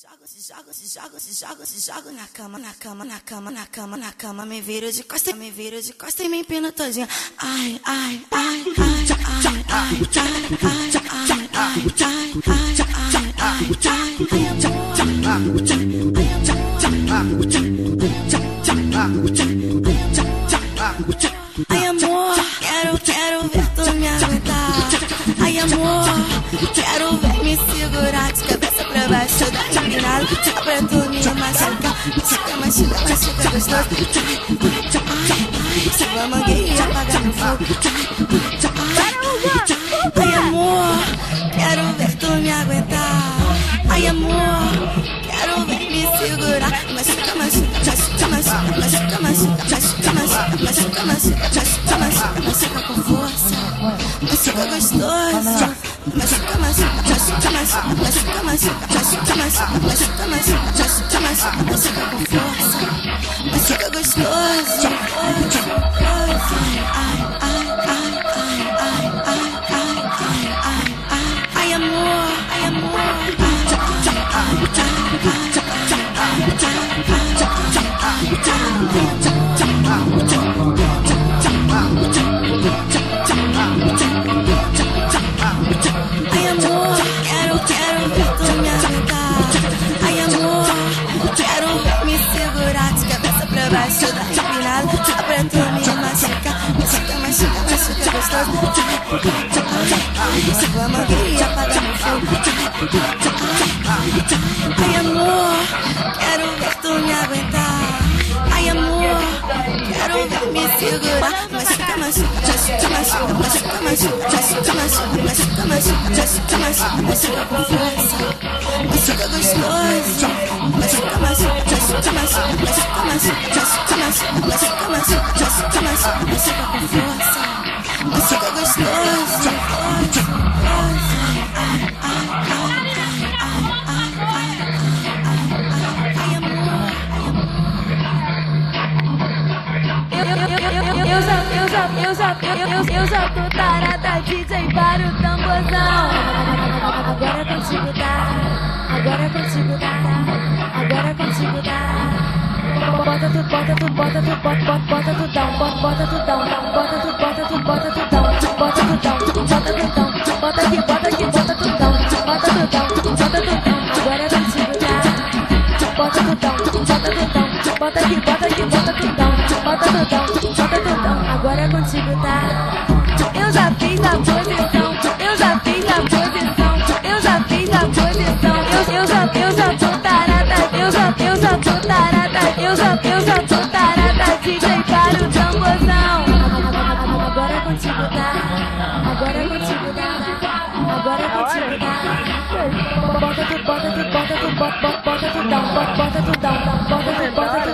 joga na cama, me vira de costa e me empina todinha. Ai, ai, ai, ai, ai, ai, amor, quero ver tu me aguentar. Ai, amor, quero ver me segurar de cabeça pra baixo da empinada, só pra tu me machucar. Machuca gostoso. Sua mangueira apaga no fogo. Ai, amor, quero ver tu me aguentar. Ai, amor, quero ver me segurar. Machuca com força. Machuca gostoso. Machuca com força. Machuca gostoso. Ai, amor, ai, amor. Ai, amor, quero ver tu me aguentar. Ai, amor, quero ver me segurar de cabeça pra baixo da empinada, só pra tu me machucar. Machuca gostoso. Sua mangueira apaga no fogo. Ai, amor, quero ver tu me aguentar. Ai, amor, quero ver me segurar. Machuca com força. Machuca gostoso. Machuca com força. Machuca gostoso. Eu já tô tarada, DJ para o tamborzão. Agora é contigo, tá? Agora é contigo, tá? Agora é contigo, tá? Bota tu down, bota tu down, bota tu down, bota tu down, bota tu down, bota aqui, bota tu down, bota tu down. Agora é contigo, tá? Bota tu down, bota aqui, bota tu down, bota tu down. Agora é contigo, tá? Eu já fiz a posição, eu já fiz a posição, eu já fiz a posição. Eu já tô tarada, eu já tô tarada, eu já tô tarada, DJ para o tamborzão. Agora é contigo, tá? Agora é contigo, tá? Agora é contigo, tá? Bota tu down, bota tu down, bota aqui, bota tu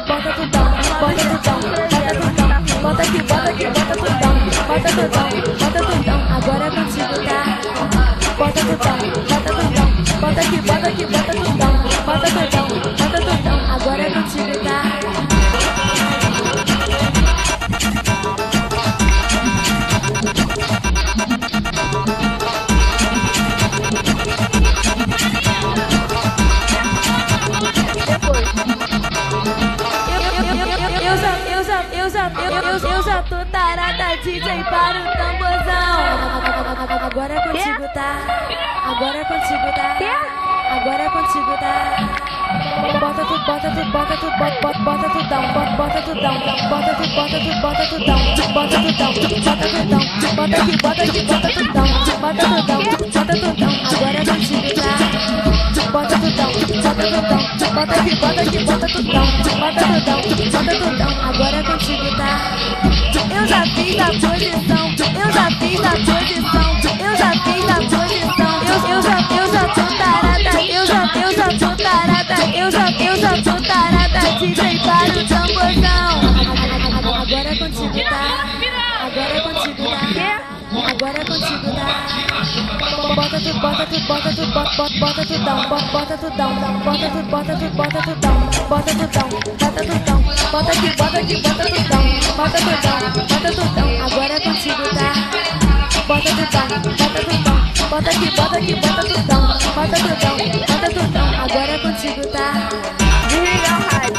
down, bota tu down. Agora é contigo, tá? Bota tu down, bota aqui, bota tu down, bota tu down. Agora é contigo, tá? Eu já tô tarada, DJ para o tamborzão. Agora é contigo, tá? Agora é contigo, tá? Agora é contigo, tá? Bota tu down, bota tu down, bota tu down, bota tu down, bota aqui, bota tu down, bota tu down. Agora é contigo, tá? Bota tu down, bota aqui, bota tu down, bota tu down. Agora é contigo, tá? Eu já fiz a posição, eu já fiz a posição, eu já fiz a posição. Eu já tô tarada, eu já tô tarada, eu já tô tarada, DJ para o tamborzão. Agora é contigo, tá? Agora é contigo, tá? Agora é contigo, tá? Bota tu down, bota tu down, bota tu down, bota tu down. Bota aqui, bota tu down, bota tu down. Agora é contigo, tá? Bota tu down, bota aqui, bota aqui, bota tudão, bota tudão, bota tudão. Agora é contigo, tá? Desliga o rádio.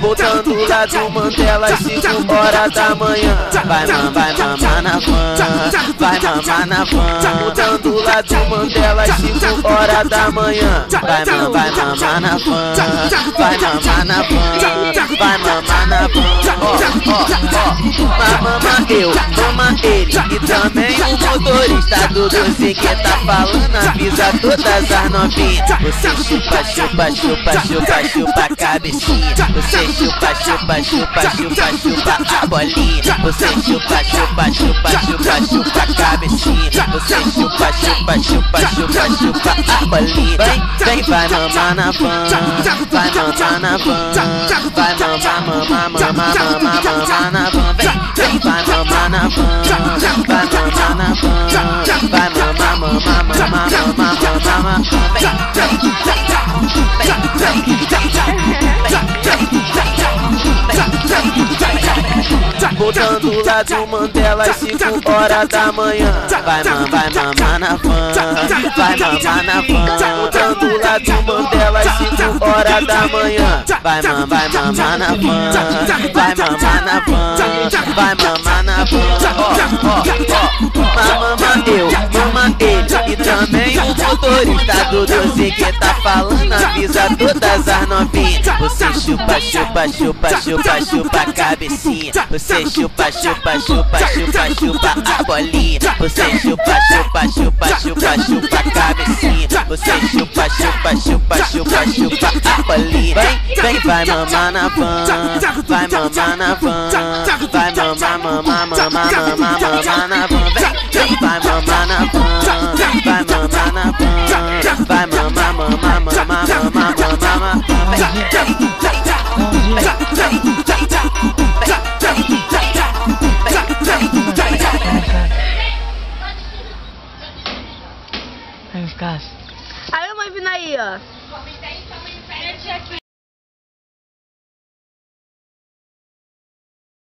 Botando lá do Mandela às 5 horas da manhã. Vai mamar na van, vai mamar na van. Botando lá do Mandela às 5 horas da manhã. Vai mamar na van, vai mamar na van, vai mamar na van. Vai mamar eu, mama ele e também o motorista do doce que tá falando. Avisa todas as novinhas. Você chupa, chupa, chupa, chupa, chupa a cabecinha. Você chupa, chupa, chupa, chupa, chupa a bolinha. Você chupa, chupa, chupa, chupa, chupa a cabecinha. Você chupa, chupa, chupa, chupa, chupa a bolinha. Vem, vai mamar na van, vai mamar na van, vai mamar, mamar, mamar, mamar, mamar na van. Vem, vai mamar na van, vai mamar na van, vai mamar, mamar, mamar, mamar, mamar. Botando lá do Mandela às 5 horas da manhã. Vai mamar na van, vai mamar na van. Botando lá do Mandela às 5 horas da manhã. Vai mamar na van, vai mamar na van, vai mamar na van. Mamama eu, mama ele e também o motorista do doce que tá falando. Avisa todas as novinhas. Você chupa, chupa, chupa, chupa, chupa a cabecinha. Você chupa, chupa, chupa, chupa, chupa a bolinha. Você chupa, chupa, chupa, chupa, chupa a cabecinha. Você chupa, chupa, chupa, chupa, chupa a bolinha. Vem, vai mamar na van, vai mamar na van, vai mamar, mamar, mamar, mamar, mamar na van. Vem, vai mamar na van, vai mamar na van, vai mamar, mamar, mamar, mamar, mamar. Aí, mãe, vindo aí, ó. Pede aqui.